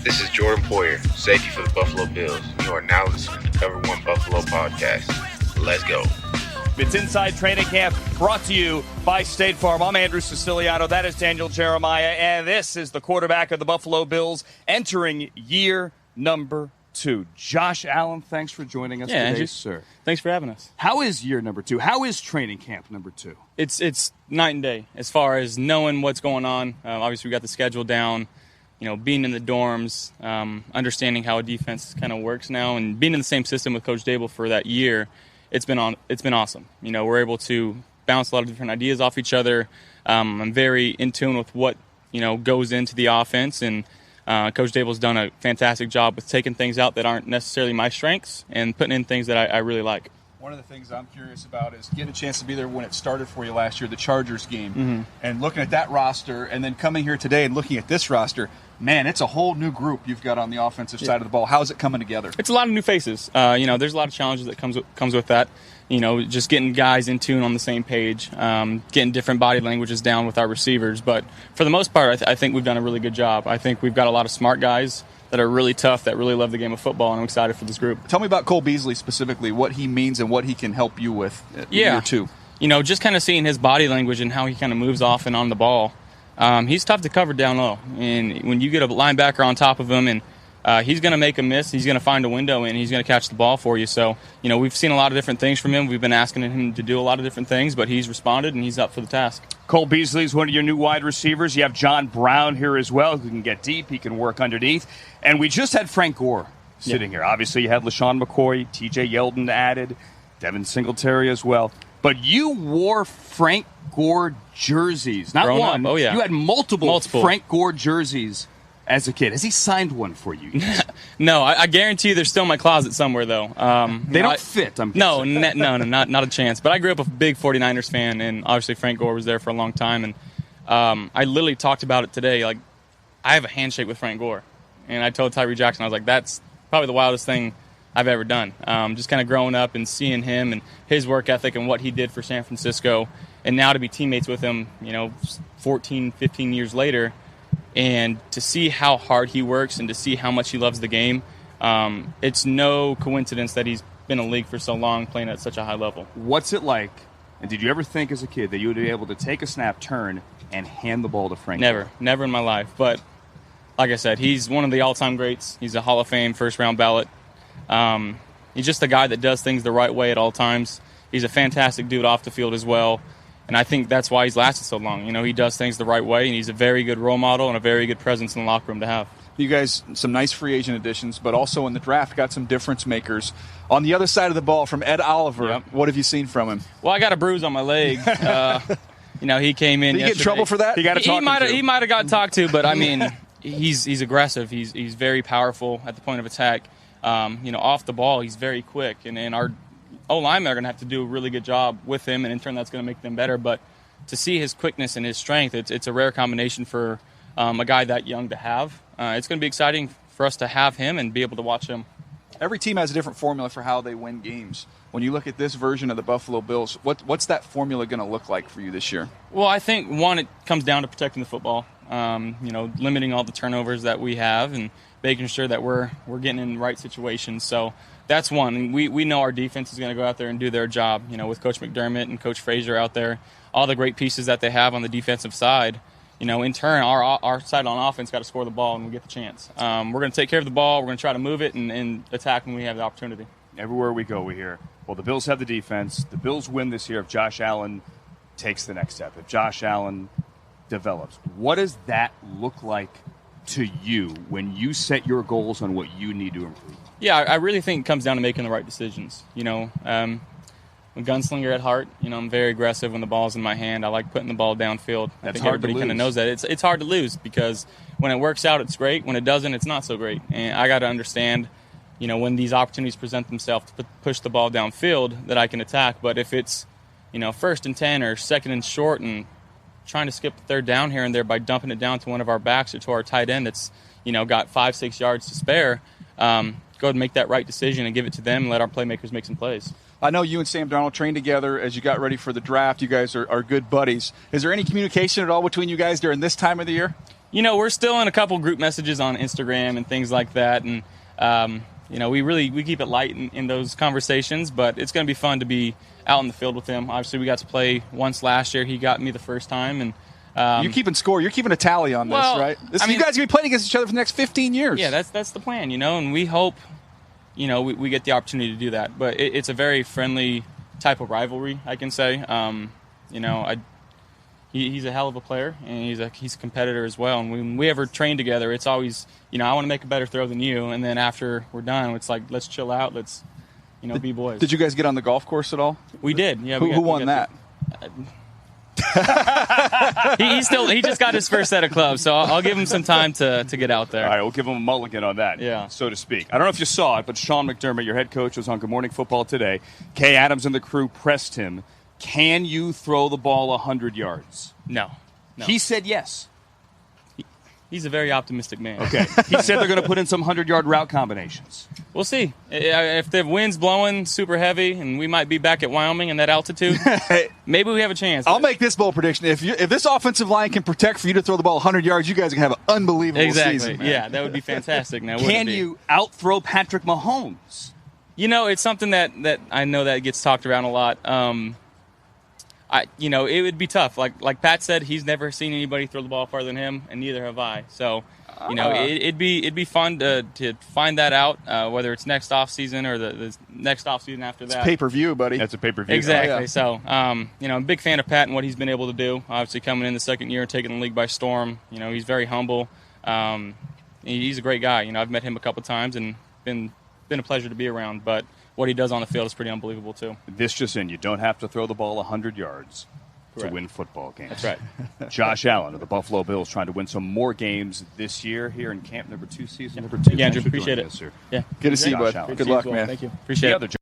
This is Jordan Poyer, safety for the Buffalo Bills. You are now listening to Cover One Buffalo Podcast. Let's go. It's Inside Training Camp, brought to you by State Farm. I'm Andrew Siciliano. That is Daniel Jeremiah. And this is the quarterback of the Buffalo Bills entering year number 2. Josh Allen, thanks for joining us today, Andrew, sir. Thanks for having us. How is year number 2? How is training camp number 2? It's night and day as far as knowing what's going on. Obviously, we got the schedule down. Being in the dorms, understanding how a defense kind of works now, and being in the same system with Coach Dable for that year, it's been awesome. We're able to bounce a lot of different ideas off each other. I'm very in tune with what goes into the offense, and Coach Dable's done a fantastic job with taking things out that aren't necessarily my strengths and putting in things that I really like. One of the things I'm curious about is getting a chance to be there when it started for you last year, the Chargers game, and looking at that roster, and then coming here today and looking at this roster. Man, it's a whole new group you've got on the offensive side of the ball. How's it coming together? It's a lot of new faces. There's a lot of challenges that comes with that. Just getting guys in tune on the same page, getting different body languages down with our receivers. But for the most part, I think we've done a really good job. I think we've got a lot of smart guys that are really tough, that really love the game of football, and I'm excited for this group. Tell me about Cole Beasley specifically, what he means and what he can help you with year 2. Just kind of seeing his body language and how he kind of moves off and on the ball. He's tough to cover down low, and when you get a linebacker on top of him, and he's going to make a miss, he's going to find a window, and he's going to catch the ball for you. So, we've seen a lot of different things from him. We've been asking him to do a lot of different things, but he's responded, and he's up for the task. Cole Beasley is one of your new wide receivers. You have John Brown here as well, who can get deep. He can work underneath. And we just had Frank Gore sitting here. Obviously, you had LaShawn McCoy, T.J. Yeldon added, Devin Singletary as well. But you wore Frank Gore jerseys. Not Grown one. Up. Oh, yeah. You had multiple Frank Gore jerseys as a kid. Has he signed one for you? No, I guarantee you they're still in my closet somewhere, though. They don't fit, I'm guessing. No, not a chance. But I grew up a big 49ers fan, and obviously Frank Gore was there for a long time. And I literally talked about it today. Like, I have a handshake with Frank Gore. And I told Tyree Jackson, I was like, that's probably the wildest thing I've ever done. Just kind of growing up and seeing him and his work ethic and what he did for San Francisco. And now to be teammates with him, 14, 15 years later, and to see how hard he works and to see how much he loves the game, it's no coincidence that he's been in the league for so long, playing at such a high level. What's it like, and did you ever think as a kid that you would be able to take a snap, turn, and hand the ball to Frank Gore? Never in my life. But like I said, he's one of the all-time greats. He's a Hall of Fame first-round ballot. He's just a guy that does things the right way at all times. He's a fantastic dude off the field as well. And I think that's why he's lasted so long. He does things the right way, and he's a very good role model and a very good presence in the locker room to have. You guys, some nice free agent additions, but also in the draft got some difference makers. On the other side of the ball from Ed Oliver, What have you seen from him? Well, I got a bruise on my leg. He came in. Did he get in trouble for that? He might have got talked to, but I mean, he's aggressive. He's very powerful at the point of attack. Off the ball, he's very quick, and our O-linemen are going to have to do a really good job with him, and in turn that's going to make them better. But to see his quickness and his strength, it's a rare combination for a guy that young to have. It's going to be exciting for us to have him and be able to watch him. Every team has a different formula for how they win games. When you look at this version of the Buffalo Bills, what's that formula going to look like for you this year? Well, I think, one, it comes down to protecting the football, limiting all the turnovers that we have and making sure that we're getting in the right situations. So that's one. And we know our defense is going to go out there and do their job, with Coach McDermott and Coach Frazier out there, all the great pieces that they have on the defensive side. In turn, our side on offense got to score the ball and we get the chance. We're going to take care of the ball. We're going to try to move it and attack when we have the opportunity. Everywhere we go, we hear, well, the Bills have the defense. The Bills win this year if Josh Allen takes the next step, if Josh Allen develops. What does that look like to you when you set your goals on what you need to improve? Yeah, I really think it comes down to making the right decisions. I'm a gunslinger at heart. I'm very aggressive when the ball's in my hand. I like putting the ball downfield. I think everybody kind of knows that. It's hard to lose because when it works out, it's great. When it doesn't, it's not so great. And I got to understand, when these opportunities present themselves to push the ball downfield, that I can attack. But if it's, first and 10 or second and short and trying to skip the third down here and there by dumping it down to one of our backs or to our tight end that's, got 5-6 yards to spare, go ahead and make that right decision and give it to them and let our playmakers make some plays. I know you and Sam Darnold trained together as you got ready for the draft. You guys are good buddies. Is there any communication at all between you guys during this time of the year? We're still in a couple group messages on Instagram and things like that, and we keep it light in those conversations. But it's going to be fun to be out in the field with him. Obviously, we got to play once last year. He got me the first time, and you're keeping score. You're keeping a tally on this, right? You guys are going to be playing against each other for the next 15 years. Yeah, that's the plan, and we hope, we get the opportunity to do that. But it's a very friendly type of rivalry, I can say. He's a hell of a player, and he's a competitor as well. And when we ever train together, it's always, I want to make a better throw than you. And then after we're done, it's like, let's chill out. Let's, be boys. Did you guys get on the golf course at all? We did. Yeah. Who won that? He just got his first set of clubs, so I'll give him some time to get out there. All right, we'll give him a mulligan on that, so to speak. I don't know if you saw it, but Sean McDermott, your head coach, was on Good Morning Football today. Kay Adams and the crew pressed him. Can you throw the ball 100 yards? No. He said yes. He's a very optimistic man. Okay. He said they're going to put in some 100-yard route combinations. We'll see. If the wind's blowing super heavy and we might be back at Wyoming in that altitude, maybe we have a chance. I'll make this bold prediction. If this offensive line can protect for you to throw the ball 100 yards, you guys are going to have an unbelievable season. Man. Yeah, that would be fantastic. Now, can you out-throw Patrick Mahomes? It's something that I know that gets talked around a lot. It would be tough. Like Pat said, he's never seen anybody throw the ball farther than him, and neither have I. So, it'd be fun to find that out, whether it's next off season or the next off season after that. It's pay-per-view, buddy. That's a pay-per-view. Exactly. Oh, yeah. So, I'm a big fan of Pat and what he's been able to do. Obviously, coming in the second year and taking the league by storm. He's very humble. He's a great guy. I've met him a couple times and been a pleasure to be around. But what he does on the field is pretty unbelievable, too. This just in, you don't have to throw the ball 100 yards to win football games. That's right. Josh Allen of the Buffalo Bills trying to win some more games this year here in camp number 2, season number 2. Yeah, Andrew, appreciate it. Us, sir. Yeah. Good to see you, bud. Good luck, man. Thank you. Appreciate it.